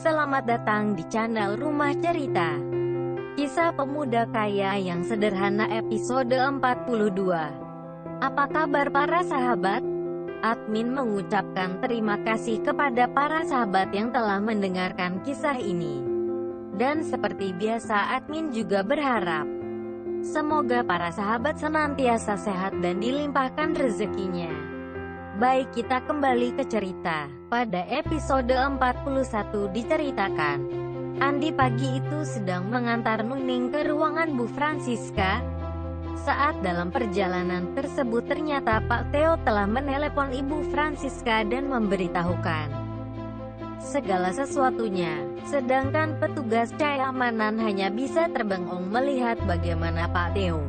Selamat datang di channel Rumah Cerita. Kisah pemuda kaya yang sederhana episode 42. Apa kabar para sahabat? Admin mengucapkan terima kasih kepada para sahabat yang telah mendengarkan kisah ini. Dan seperti biasa admin juga berharap semoga para sahabat senantiasa sehat dan dilimpahkan rezekinya. Baik, kita kembali ke cerita. Pada episode 41 diceritakan, Andi pagi itu sedang mengantar Nuning ke ruangan Bu Francisca. Saat dalam perjalanan tersebut ternyata Pak Theo telah menelepon Ibu Francisca dan memberitahukan segala sesuatunya. Sedangkan petugas keamanan hanya bisa terbengong melihat bagaimana Pak Theo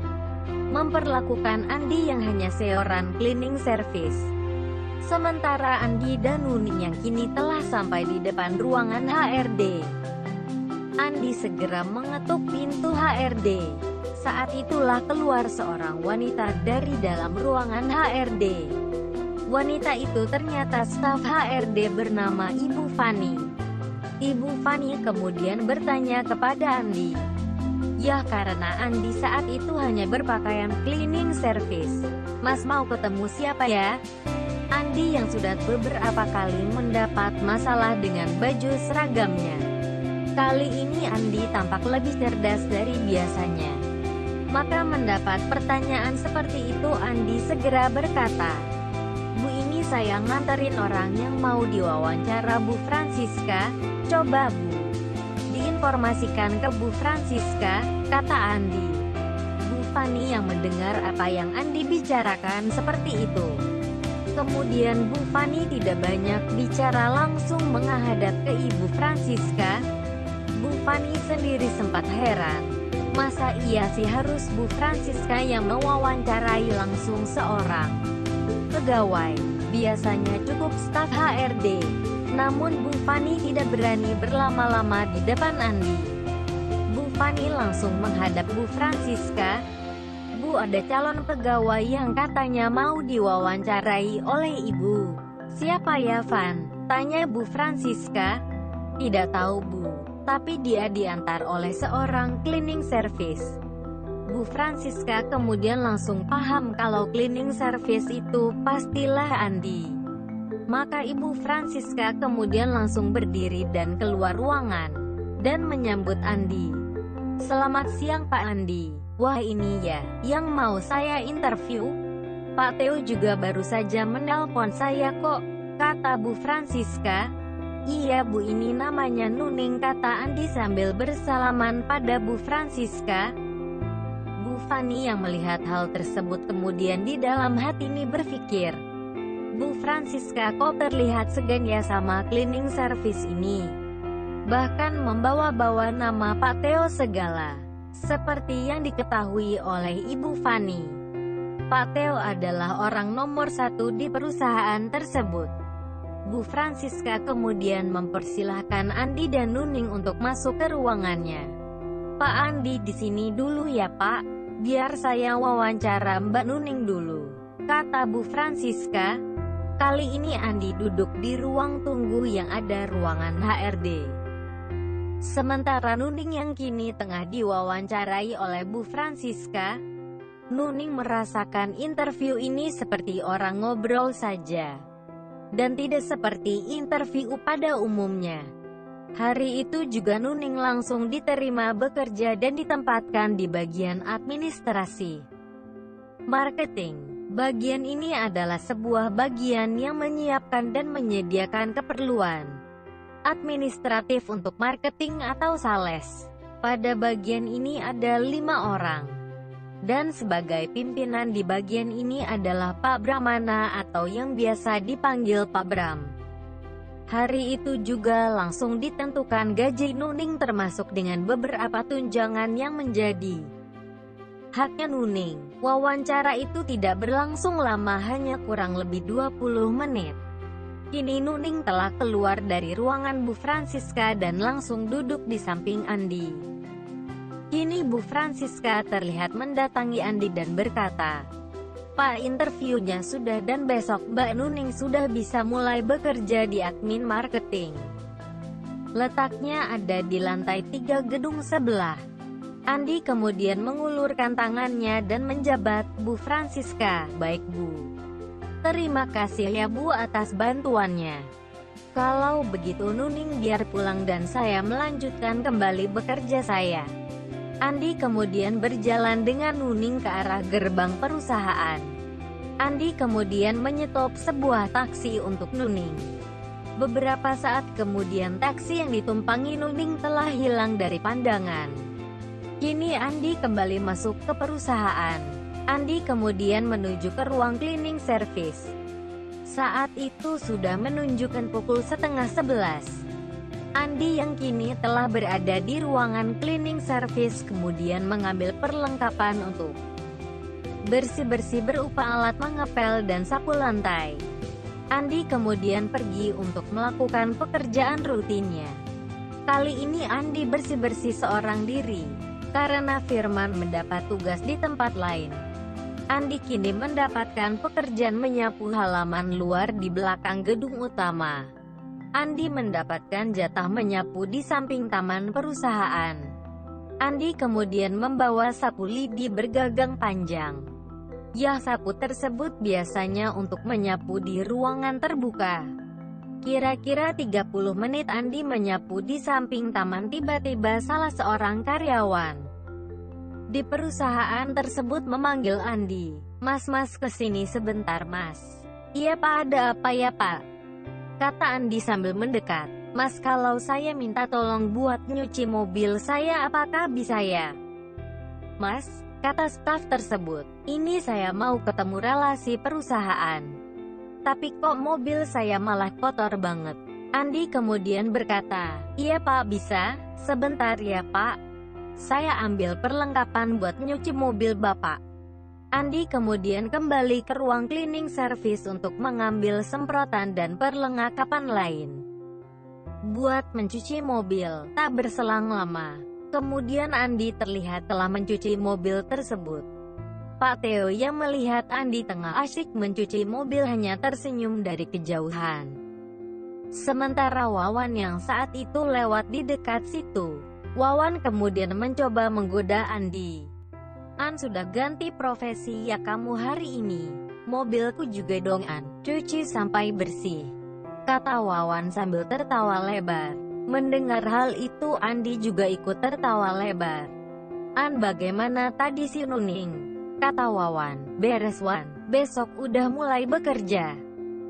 memperlakukan Andi yang hanya seorang cleaning service. Sementara Andi dan Nuning yang kini telah sampai di depan ruangan HRD. Andi segera mengetuk pintu HRD. Saat itulah keluar seorang wanita dari dalam ruangan HRD. Wanita itu ternyata staf HRD bernama Ibu Fani. Ibu Fani kemudian bertanya kepada Andi. Ya, karena Andi saat itu hanya berpakaian cleaning service. Mas mau ketemu siapa ya? Andi yang sudah beberapa kali mendapat masalah dengan baju seragamnya. Kali ini Andi tampak lebih cerdas dari biasanya. Maka mendapat pertanyaan seperti itu Andi segera berkata, Bu, ini saya nganterin orang yang mau diwawancara Bu Francisca. Coba Bu diinformasikan ke Bu Francisca, kata Andi. Bu Fani yang mendengar apa yang Andi bicarakan seperti itu. Kemudian Bu Fani tidak banyak bicara, langsung menghadap ke Ibu Francisca. Bu Fani sendiri sempat heran. Masa iya sih harus Bu Francisca yang mewawancarai langsung seorang pegawai? Biasanya cukup staf HRD. Namun Bu Fani tidak berani berlama-lama di depan Andi. Bu Fani langsung menghadap Bu Francisca. Bu, ada calon pegawai yang katanya mau diwawancarai oleh Ibu. Siapa ya, Van? Tanya Bu Francisca. Tidak tahu Bu, tapi dia diantar oleh seorang cleaning service. Bu Francisca kemudian langsung paham kalau cleaning service itu pastilah Andi. Maka Ibu Francisca kemudian langsung berdiri dan keluar ruangan dan menyambut Andi. Selamat siang Pak Andi. Wah, ini ya yang mau saya interview. Pak Theo juga baru saja menelpon saya kok, kata Bu Francisca. Iya Bu, ini namanya Nuning, kata Andi sambil bersalaman pada Bu Francisca. Bu Fani yang melihat hal tersebut kemudian di dalam hati ini berpikir, Bu Francisca kok terlihat segan ya sama cleaning service ini. Bahkan membawa-bawa nama Pak Theo segala. Seperti yang diketahui oleh Ibu Fani, Pak Theo adalah orang nomor 1 di perusahaan tersebut. Bu Francisca kemudian mempersilahkan Andi dan Nuning untuk masuk ke ruangannya. Pak Andi di sini dulu ya Pak, biar saya wawancara Mbak Nuning dulu, kata Bu Francisca. Kali ini Andi duduk di ruang tunggu yang ada ruangan HRD. Sementara Nuning yang kini tengah diwawancarai oleh Bu Francisca. Nuning merasakan interview ini seperti orang ngobrol saja, dan tidak seperti interview pada umumnya. Hari itu juga Nuning langsung diterima bekerja dan ditempatkan di bagian administrasi marketing. Bagian ini adalah sebuah bagian yang menyiapkan dan menyediakan keperluan administratif untuk marketing atau sales. Pada bagian ini ada 5 orang. Dan sebagai pimpinan di bagian ini adalah Pak Brahmana atau yang biasa dipanggil Pak Bram. Hari itu juga langsung ditentukan gaji Nuning termasuk dengan beberapa tunjangan yang menjadi haknya Nuning. Wawancara itu tidak berlangsung lama, hanya kurang lebih 20 menit. Kini Nuning telah keluar dari ruangan Bu Francisca dan langsung duduk di samping Andi. Kini Bu Francisca terlihat mendatangi Andi dan berkata, Pak, interviewnya sudah dan besok Mbak Nuning sudah bisa mulai bekerja di admin marketing. Letaknya ada di lantai 3 gedung sebelah. Andi kemudian mengulurkan tangannya dan menjabat, "Bu Francisca." "Baik, Bu. Terima kasih ya Bu atas bantuannya. Kalau begitu Nuning biar pulang dan saya melanjutkan kembali bekerja saya." Andi kemudian berjalan dengan Nuning ke arah gerbang perusahaan. Andi kemudian menyetop sebuah taksi untuk Nuning. Beberapa saat kemudian taksi yang ditumpangi Nuning telah hilang dari pandangan. Kini Andi kembali masuk ke perusahaan. Andi kemudian menuju ke ruang cleaning service. Saat itu sudah menunjukkan pukul 10:30. Andi yang kini telah berada di ruangan cleaning service kemudian mengambil perlengkapan untuk bersih-bersih berupa alat mengepel dan sapu lantai. Andi kemudian pergi untuk melakukan pekerjaan rutinnya. Kali ini Andi bersih-bersih seorang diri, karena Firman mendapat tugas di tempat lain. Andi kini mendapatkan pekerjaan menyapu halaman luar di belakang gedung utama. Andi mendapatkan jatah menyapu di samping taman perusahaan. Andi kemudian membawa sapu lidi bergagang panjang. Ya, sapu tersebut biasanya untuk menyapu di ruangan terbuka. Kira-kira 30 menit Andi menyapu di samping taman, tiba-tiba salah seorang karyawan di perusahaan tersebut memanggil Andi. "Mas, kesini sebentar mas." "Iya Pak, ada apa ya Pak?" kata Andi sambil mendekat. "Mas, kalau saya minta tolong buat nyuci mobil saya, apakah bisa ya?" "Mas," kata staf tersebut, "ini saya mau ketemu relasi perusahaan. Tapi kok mobil saya malah kotor banget." Andi kemudian berkata, "Iya Pak, bisa. Sebentar ya Pak. Saya ambil perlengkapan buat nyuci mobil Bapak." Andi kemudian kembali ke ruang cleaning service untuk mengambil semprotan dan perlengkapan lain buat mencuci mobil. Tak berselang lama, kemudian Andi terlihat telah mencuci mobil tersebut. Pak Theo yang melihat Andi tengah asyik mencuci mobil hanya tersenyum dari kejauhan. Sementara Wawan yang saat itu lewat di dekat situ, Wawan kemudian mencoba menggoda Andi. "An sudah ganti profesi ya kamu hari ini? Mobilku juga dong An, cuci sampai bersih," kata Wawan sambil tertawa lebar. Mendengar hal itu Andi juga ikut tertawa lebar. "An, bagaimana tadi si Nuning?" kata Wawan. "Beres Wan, besok udah mulai bekerja."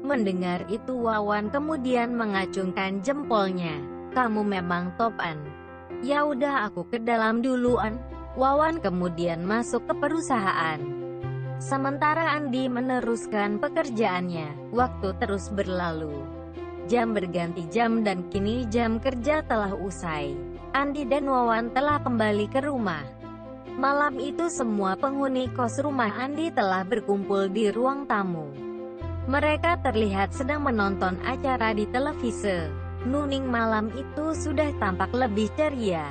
Mendengar itu Wawan kemudian mengacungkan jempolnya. "Kamu memang top An. Ya udah aku ke dalam dulu An." Wawan kemudian masuk ke perusahaan. Sementara Andi meneruskan pekerjaannya. Waktu terus berlalu. Jam berganti jam dan kini jam kerja telah usai. Andi dan Wawan telah kembali ke rumah. Malam itu semua penghuni kos rumah Andi telah berkumpul di ruang tamu. Mereka terlihat sedang menonton acara di televisi. Nuning malam itu sudah tampak lebih ceria.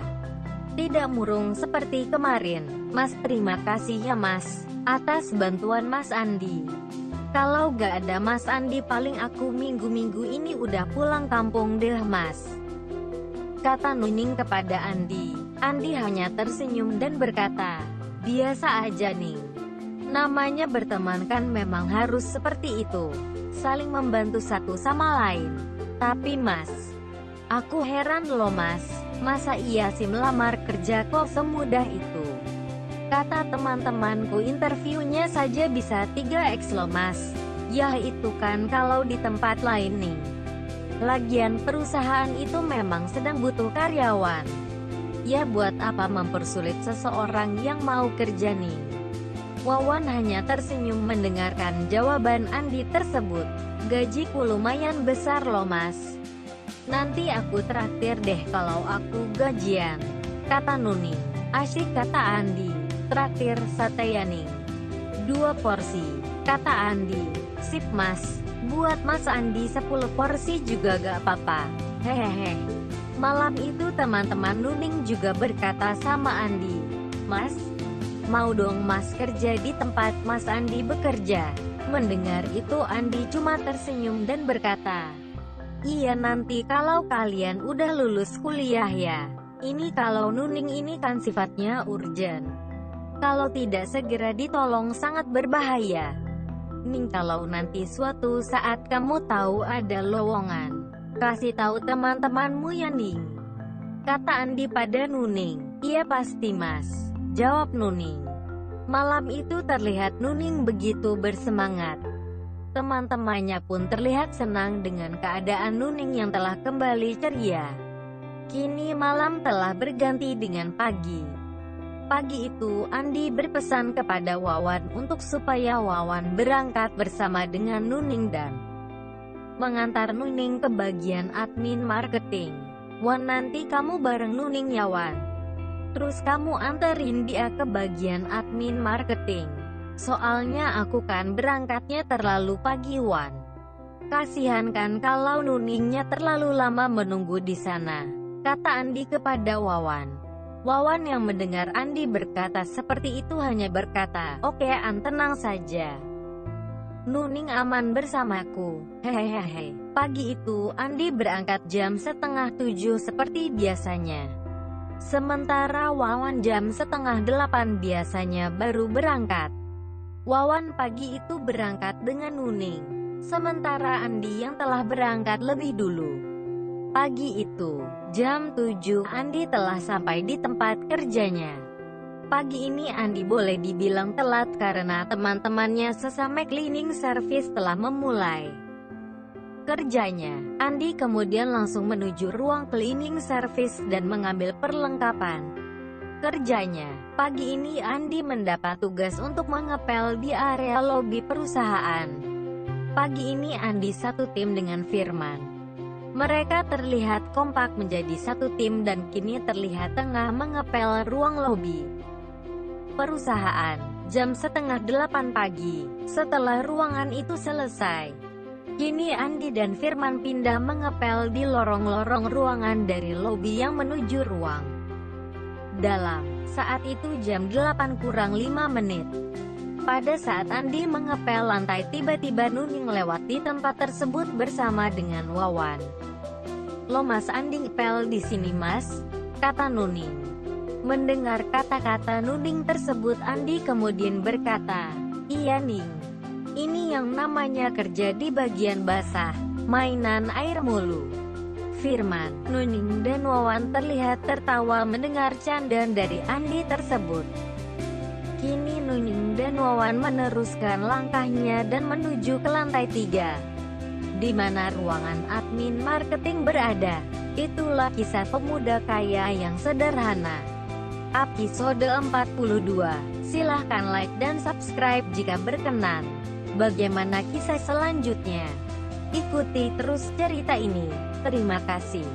Tidak murung seperti kemarin. "Mas, terima kasih ya Mas, atas bantuan Mas Andi. Kalau gak ada Mas Andi paling aku minggu-minggu ini udah pulang kampung deh Mas," kata Nuning kepada Andi. Andi hanya tersenyum dan berkata, "Biasa aja Ning. Namanya berteman kan memang harus seperti itu. Saling membantu satu sama lain. Tapi Mas, aku heran loh Mas. Masa iya sih melamar kerja kok semudah itu? Kata teman-temanku interviewnya saja bisa 3x loh Mas. Yah itu kan kalau di tempat lain nih. Lagian perusahaan itu memang sedang butuh karyawan. Ya buat apa mempersulit seseorang yang mau kerja nih?" Wawan hanya tersenyum mendengarkan jawaban Andi tersebut. "Gajiku lumayan besar loh Mas. Nanti aku traktir deh kalau aku gajian," kata Nuning. "Asyik," kata Andi. "Traktir sate ya Ning. 2 porsi," kata Andi. "Sip Mas. Buat Mas Andi 10 porsi juga gak apa-apa. Hehehe." Malam itu teman-teman Nuning juga berkata sama Andi, "Mas, mau dong Mas kerja di tempat Mas Andi bekerja." Mendengar itu Andi cuma tersenyum dan berkata, Iya, nanti kalau kalian udah lulus kuliah ya. Ini kalau Nuning ini kan sifatnya urgent. Kalau tidak segera ditolong sangat berbahaya. Ning, kalau nanti suatu saat kamu tahu ada lowongan, kasih tahu teman-temanmu ya Ning, kata Andi pada Nuning. Iya pasti mas, jawab Nuning. Malam itu terlihat Nuning begitu bersemangat. Teman-temannya pun terlihat senang dengan keadaan Nuning yang telah kembali ceria. Kini malam telah berganti dengan pagi. Pagi itu Andi berpesan kepada Wawan untuk supaya Wawan berangkat bersama dengan Nuning dan mengantar Nuning ke bagian admin marketing. Wan, nanti kamu bareng Nuning ya Wan. Terus kamu anterin dia ke bagian admin marketing. Soalnya aku kan berangkatnya terlalu pagi Wan. Kasihan kan kalau Nuningnya terlalu lama menunggu di sana, kata Andi kepada Wawan. Wawan yang mendengar Andi berkata seperti itu hanya berkata, "Oke An, tenang saja. Nuning aman bersamaku." Hehehe. Pagi itu Andi berangkat jam setengah 7 seperti biasanya. Sementara Wawan jam setengah 8 biasanya baru berangkat. Wawan pagi itu berangkat dengan Nuning, sementara Andi yang telah berangkat lebih dulu. Pagi itu, jam 7, Andi telah sampai di tempat kerjanya. Pagi ini Andi boleh dibilang telat karena teman-temannya sesama cleaning service telah memulai kerjanya. Andi kemudian langsung menuju ruang cleaning service dan mengambil perlengkapan kerjanya. Pagi ini Andi mendapat tugas untuk mengepel di area lobi perusahaan. Pagi ini Andi satu tim dengan Firman. Mereka terlihat kompak menjadi satu tim dan kini terlihat tengah mengepel ruang lobi perusahaan. Jam setengah 8 pagi, setelah ruangan itu selesai, kini Andi dan Firman pindah mengepel di lorong-lorong ruangan dari lobi yang menuju ruang dalam. Saat itu jam 8 kurang 5 menit. Pada saat Andi mengepel lantai, tiba-tiba Nuning lewat di tempat tersebut bersama dengan Wawan. "Lo mas, Andi ngepel di sini mas," kata Nuning. Mendengar kata-kata Nuning tersebut, Andi kemudian berkata, "Iya Ning, ini yang namanya kerja di bagian basah, mainan air mulu." Firman, Nuning dan Wawan terlihat tertawa mendengar candaan dari Andi tersebut. Kini Nuning dan Wawan meneruskan langkahnya dan menuju ke lantai 3, di mana ruangan admin marketing berada. Itulah kisah pemuda kaya yang sederhana. Episode 42. Silahkan like dan subscribe jika berkenan. Bagaimana kisah selanjutnya? Ikuti terus cerita ini. Terima kasih.